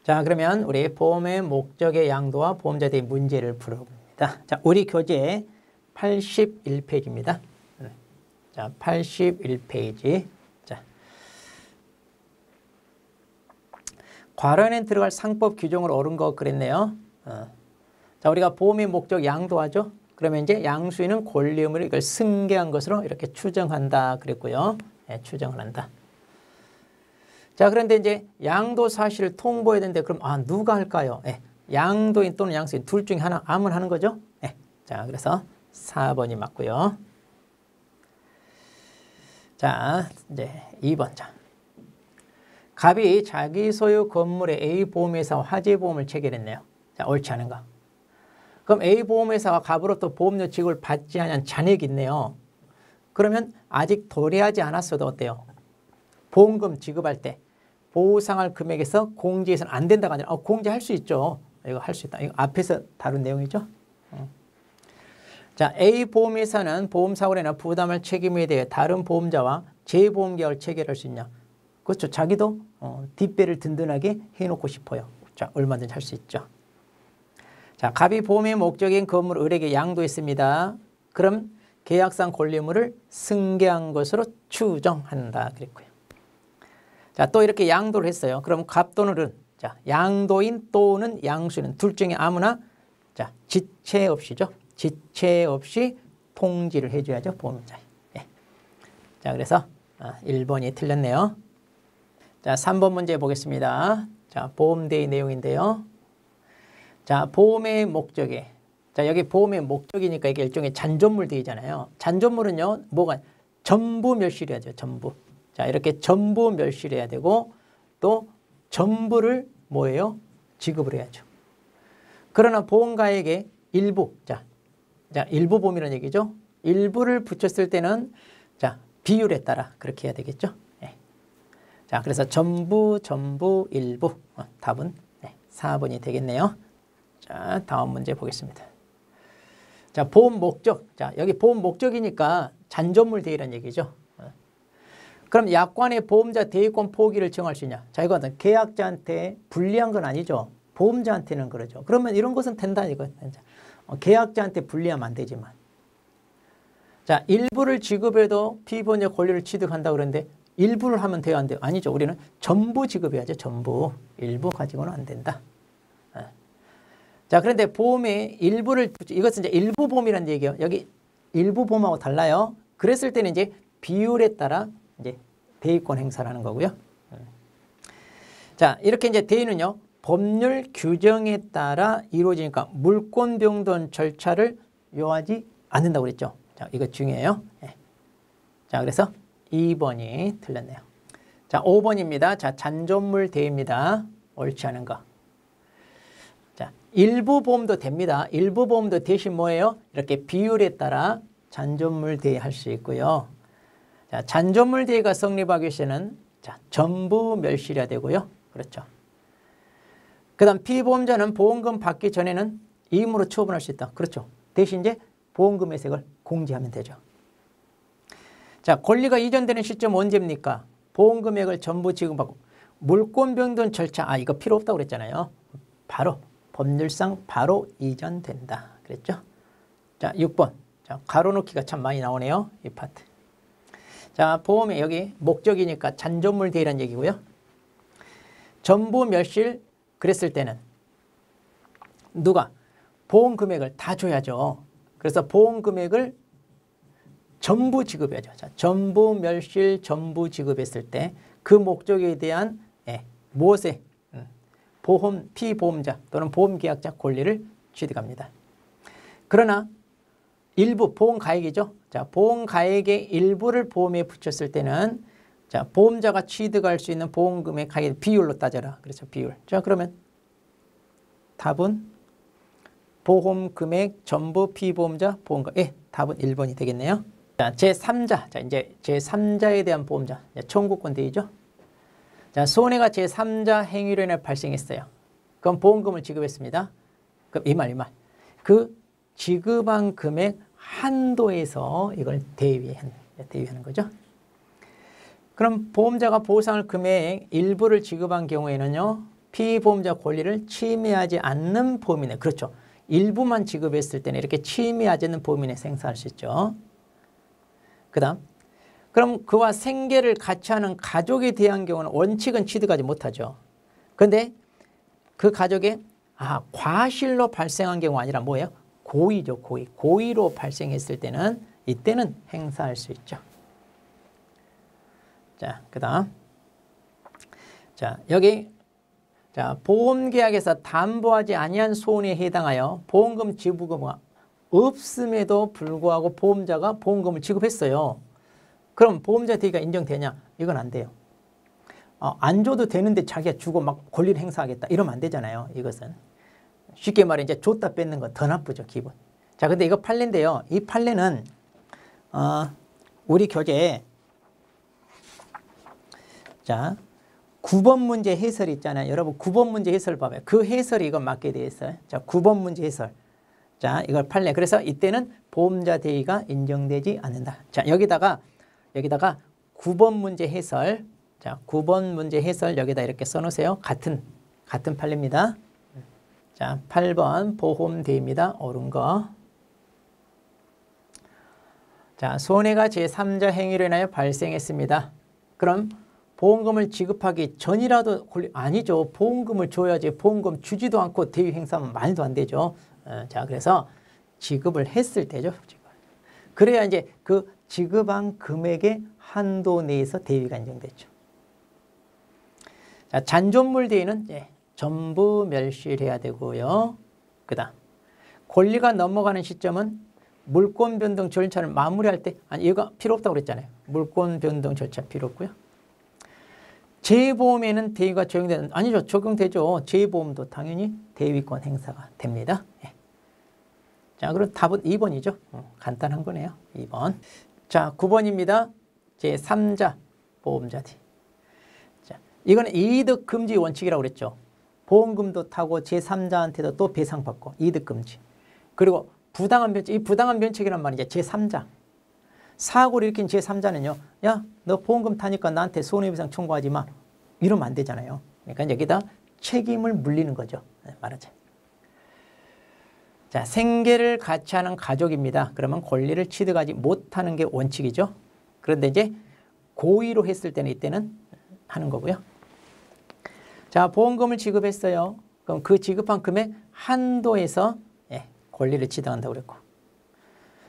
자, 그러면 우리 보험의 목적의 양도와 보험자에 대해 문제를 풀어봅니다. 자, 우리 교재 81페이지입니다. 자, 81페이지. 자, 과론에 들어갈 상법 규정을 옳은 거 그랬네요. 자, 우리가 보험의 목적 양도하죠. 그러면 이제 양수인은 권리 의무를 이걸 승계한 것으로 이렇게 추정한다 그랬고요. 네, 추정을 한다. 자, 그런데 이제 양도 사실을 통보해야 되는데 그럼 누가 할까요? 네, 양도인 또는 양수인 둘 중에 하나 아무나 하는 거죠. 네, 자, 그래서 4번이 맞고요. 자, 이제 2번. 자, 갑이 자기 소유 건물의 A 보험회사와 화재보험을 체결했네요. 자, 옳지 않은가? 그럼 A 보험회사가 갑으로부터 보험료 지급을 받지 않은 잔액이 있네요. 그러면 아직 도래하지 않았어도 어때요? 보험금 지급할 때 보상할 금액에서 공제해서는 안 된다가 아니라 공제할 수 있죠. 이거 할 수 있다. 이거 앞에서 다룬 내용이죠. 자, A 보험회사는 보험사고로 인한 부담할 책임에 대해 다른 보험자와 재보험계약을 체결할 수 있냐? 그렇죠. 자기도 뒷배를 든든하게 해놓고 싶어요. 자, 얼마든지 할 수 있죠. 자, 갑이 보험의 목적인 건물을 을에게 양도했습니다. 그럼 계약상 권리 의무를 승계한 것으로 추정한다 그랬고요. 자, 또 이렇게 양도를 했어요. 그럼 갑 또는 은, 자, 양도인 또는 양수인 둘 중에 아무나 자, 지체 없이죠. 지체 없이 통지를 해줘야죠. 보험자에. 예. 자, 그래서 1번이 틀렸네요. 자, 3번 문제 보겠습니다. 자, 보험대의 내용인데요. 자, 보험의 목적에, 자, 여기 보험의 목적이니까 이게 일종의 잔존물 대의잖아요. 잔존물은요, 뭐가 전부 멸실해야 돼요. 전부. 자, 이렇게 전부 멸실해야 되고 또 전부를 뭐예요? 지급을 해야죠. 그러나 보험가액의 일부, 자, 일부 보험이라는 얘기죠. 일부를 붙였을 때는 자, 비율에 따라 그렇게 해야 되겠죠. 네. 자, 그래서 전부, 일부. 답은 4번이 되겠네요. 자, 다음 문제 보겠습니다. 자, 보험 목적. 자, 여기 보험 목적이니까 잔존물 대의란 얘기죠. 그럼 약관의 보험자 대위권 포기를 정할 수 있냐? 자, 이거는 계약자한테 불리한 건 아니죠. 보험자한테는 그러죠. 그러면 이런 것은 된다 이거. 계약자한테 불리하면 안 되지만. 자, 일부를 지급해도 피보험자 권리를 취득한다고 그러는데 일부를 하면 돼요, 안 돼요? 아니죠. 우리는 전부 지급해야죠. 전부. 일부 가지고는 안 된다. 자, 그런데 보험의 일부를, 이것은 이제 일부 보험이라는 얘기예요. 여기 일부 보험하고 달라요. 그랬을 때는 이제 비율에 따라 이제 대위권 행사를 하는 거고요. 자, 이렇게 이제 대위는요, 법률 규정에 따라 이루어지니까 물권병돈 절차를 요하지 않는다고 그랬죠. 자, 이거 중요해요. 네. 자, 그래서 2번이 틀렸네요. 자, 5번입니다. 자, 잔존물 대위입니다. 옳지 않은 거. 자, 일부 보험도 됩니다. 일부 보험도 대신 뭐예요? 이렇게 비율에 따라 잔존물 대위 할 수 있고요. 자, 잔존물 대위가 성립하기 위해서는 자, 전부 멸실해야 되고요. 그렇죠. 그 다음 피보험자는 보험금 받기 전에는 임의로 처분할 수 있다. 그렇죠. 대신 이제 보험금 혜택을 공제하면 되죠. 자, 권리가 이전되는 시점 언제입니까? 보험금액을 전부 지급하고 물권병돈 절차. 이거 필요 없다고 그랬잖아요. 바로 법률상 바로 이전된다. 그랬죠. 자, 6번. 자, 가로놓기가 참 많이 나오네요. 이 파트. 자, 보험의 여기 목적이니까 잔존물 대위란 얘기고요. 전부 멸실 그랬을 때는 누가 보험 금액을 다 줘야죠. 그래서 보험 금액을 전부 지급해야죠. 자, 전부 멸실 전부 지급했을 때 그 목적에 대한 무엇에 보험 피보험자 또는 보험계약자 권리를 취득합니다. 그러나 일부 보험가액이죠. 자, 보험가액의 일부를 보험에 붙였을 때는 자, 보험자가 취득할 수 있는 보험금의 가액 비율로 따져라. 그래서 비율. 자, 그러면 답은 보험금액 전부 피보험자 보험가. 답은 1번이 되겠네요. 자, 제3자. 자, 이제 제3자에 대한 보험자. 청구권 대위죠. 자, 손해가 제3자 행위로 인해 발생했어요. 그럼 보험금을 지급했습니다. 그럼 이 말. 그 지급한 금액 한도에서 이걸 대위하는 거죠. 그럼 보험자가 보상할 금액 일부를 지급한 경우에는요, 피보험자 권리를 침해하지 않는 보험인의, 그렇죠. 일부만 지급했을 때는 이렇게 침해하지 않는 보험인의 행사할 수 있죠. 그 다음, 그럼 그와 생계를 같이 하는 가족에 대한 경우는 원칙은 취득하지 못하죠. 그런데 그 가족에 과실로 발생한 경우 아니라 뭐예요? 고의죠, 고의. 고의로 발생했을 때는 이때는 행사할 수 있죠. 자, 그 다음. 자, 여기 자, 보험계약에서 담보하지 아니한 소원에 해당하여 보험금 지급가 없음에도 불구하고 보험자가 보험금을 지급했어요. 그럼 보험자 대위가 인정되냐? 이건 안 돼요. 안 줘도 되는데 자기가 주고 막 권리를 행사하겠다. 이러면 안 되잖아요. 이것은. 쉽게 말해 이제 줬다 뺏는 건 더 나쁘죠. 기본. 자, 근데 이거 판례인데요. 이 판례는 우리 교재에 자 9번 문제 해설이 있잖아요. 여러분 9번 문제 해설 봐봐요. 그 해설이 이거 맞게 되어 있어요. 자, 9번 문제 해설. 자, 이걸 판례. 그래서 이때는 보험자 대위가 인정되지 않는다. 자, 여기다가 9번 문제 해설. 자, 9번 문제 해설 여기다 이렇게 써놓으세요. 같은 판례입니다. 자, 8번 보험대위입니다. 옳은 거. 자, 손해가 제3자 행위로 인하여 발생했습니다. 그럼 보험금을 지급하기 전이라도 아니죠. 보험금을 줘야지. 보험금 주지도 않고 대위 행사하면 말도 안 되죠. 자, 그래서 지급을 했을 때죠. 그래야 이제 그 지급한 금액의 한도 내에서 대위가 인정됐죠. 자, 잔존물 대위는 전부 멸실해야 되고요. 그 다음 권리가 넘어가는 시점은 물권 변동 절차를 마무리할 때 이거 필요 없다고 그랬잖아요. 물권 변동 절차 필요 없고요. 재보험에는 대위가 적용되는 아니죠. 적용되죠. 재보험도 당연히 대위권 행사가 됩니다. 자, 그럼 답은 2번이죠. 간단한 거네요. 2번. 자, 9번입니다. 제3자 보험자 대위. 자, 이거는 이득 금지 원칙이라고 그랬죠. 보험금도 타고 제3자한테도 또 배상받고 이득 금지. 그리고 부당한 변칙, 이 부당한 변칙이란 말이 이제 제3자. 사고를 일으킨 제3자는요. 야, 너 보험금 타니까 나한테 손해배상 청구하지 마. 이러면 안 되잖아요. 그러니까 여기다 책임을 물리는 거죠. 말하자면. 자, 생계를 같이 하는 가족입니다. 그러면 권리를 취득하지 못하는 게 원칙이죠. 그런데 이제 고의로 했을 때는 이때는 하는 거고요. 자, 보험금을 지급했어요. 그럼 그 지급한 금액 한도에서 권리를 취득한다고 그랬고.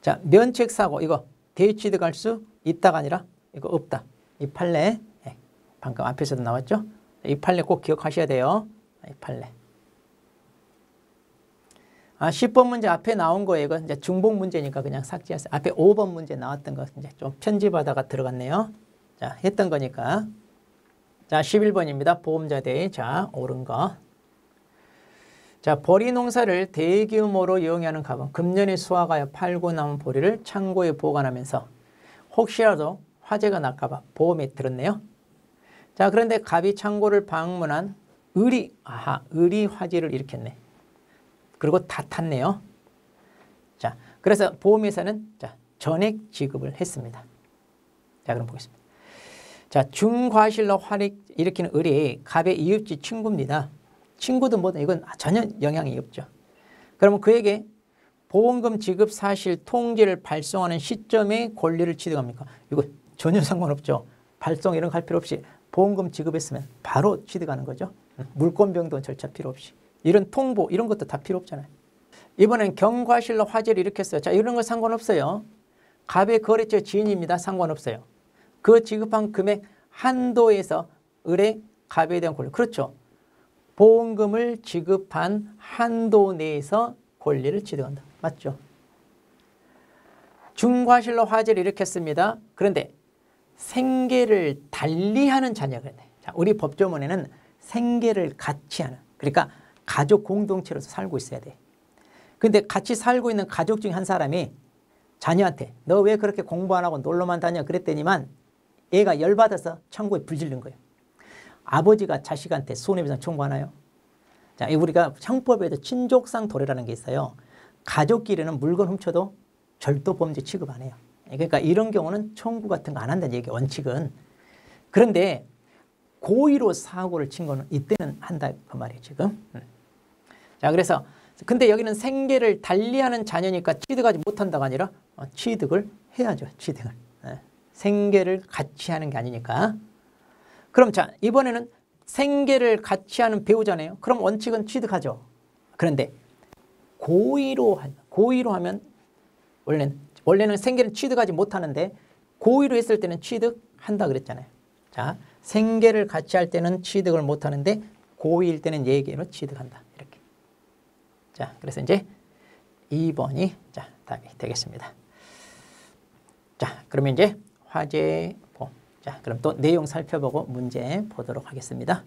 자, 면책사고 이거 대위 취득할 수 있다가 아니라 이거 없다. 이 판례 방금 앞에서도 나왔죠. 이 판례 꼭 기억하셔야 돼요. 이 판례. 10번 문제 앞에 나온 거예요. 이거 이제 중복 문제니까 그냥 삭제하세요. 앞에 5번 문제 나왔던 거 이제 좀 편집하다가 들어갔네요. 자, 했던 거니까. 자, 11번입니다. 보험자 대위. 자, 옳은 거. 자, 보리 농사를 대규모로 이용하는 갑은 금년에 수확하여 팔고 남은 보리를 창고에 보관하면서 혹시라도 화재가 날까봐 보험에 들었네요. 자, 그런데 갑이 창고를 방문한 을이 화재를 일으켰네. 그리고 다 탔네요. 자, 그래서 보험회사는 전액 지급을 했습니다. 자, 그럼 보겠습니다. 자, 중과실로 화를 일으키는 을이 갑의 이웃집 친구입니다. 친구든 뭐든 이건 전혀 영향이 없죠. 그러면 그에게 보험금 지급 사실 통지를 발송하는 시점에 권리를 취득합니까? 이거 전혀 상관없죠. 발송 이런 거 할 필요 없이 보험금 지급했으면 바로 취득하는 거죠. 물권 변동 절차 필요 없이. 이런 통보 이런 것도 다 필요 없잖아요. 이번엔 경과실로 화재를 일으켰어요. 자, 이런 거 상관없어요. 갑의 거래처 지인입니다. 상관없어요. 그 지급한 금액 한도에서 을의 갑에 대한 권리. 그렇죠. 보험금을 지급한 한도 내에서 권리를 취득한다. 맞죠? 중과실로 화재를 일으켰습니다. 그런데 생계를 달리하는 자녀가 있네. 자, 우리 법조문에는 생계를 같이 하는, 그러니까 가족 공동체로서 살고 있어야 돼. 근데 같이 살고 있는 가족 중 한 사람이 자녀한테 너 왜 그렇게 공부 안 하고 놀러만 다녀 그랬더니만 얘가 열받아서 창고에 불 지른 거예요. 아버지가 자식한테 손해배상 청구하나요? 자, 우리가 형법에도 친족상 도래라는 게 있어요. 가족끼리는 물건 훔쳐도 절도 범죄 취급 안 해요. 그러니까 이런 경우는 청구 같은 거 안 한다는 얘기예요. 원칙은. 그런데 고의로 사고를 친 거는 이때는 한다 그 말이에요 지금. 자 그래서 근데 여기는 생계를 달리하는 자녀니까 취득하지 못한다가 아니라 취득을 해야죠. 취득을. 생계를 같이 하는 게 아니니까. 그럼 자 이번에는 생계를 같이 하는 배우자네요. 그럼 원칙은 취득하죠. 그런데 고의로 하면 원래는 생계는 취득하지 못하는데 고의로 했을 때는 취득한다 그랬잖아요. 자 생계를 같이 할 때는 취득을 못하는데 고의일 때는 예계로 취득한다. 이렇게. 자 그래서 이제 2번이 자 답이 되겠습니다. 자 그러면 이제 화재 보험. 자 그럼 또 내용 살펴보고 문제 보도록 하겠습니다.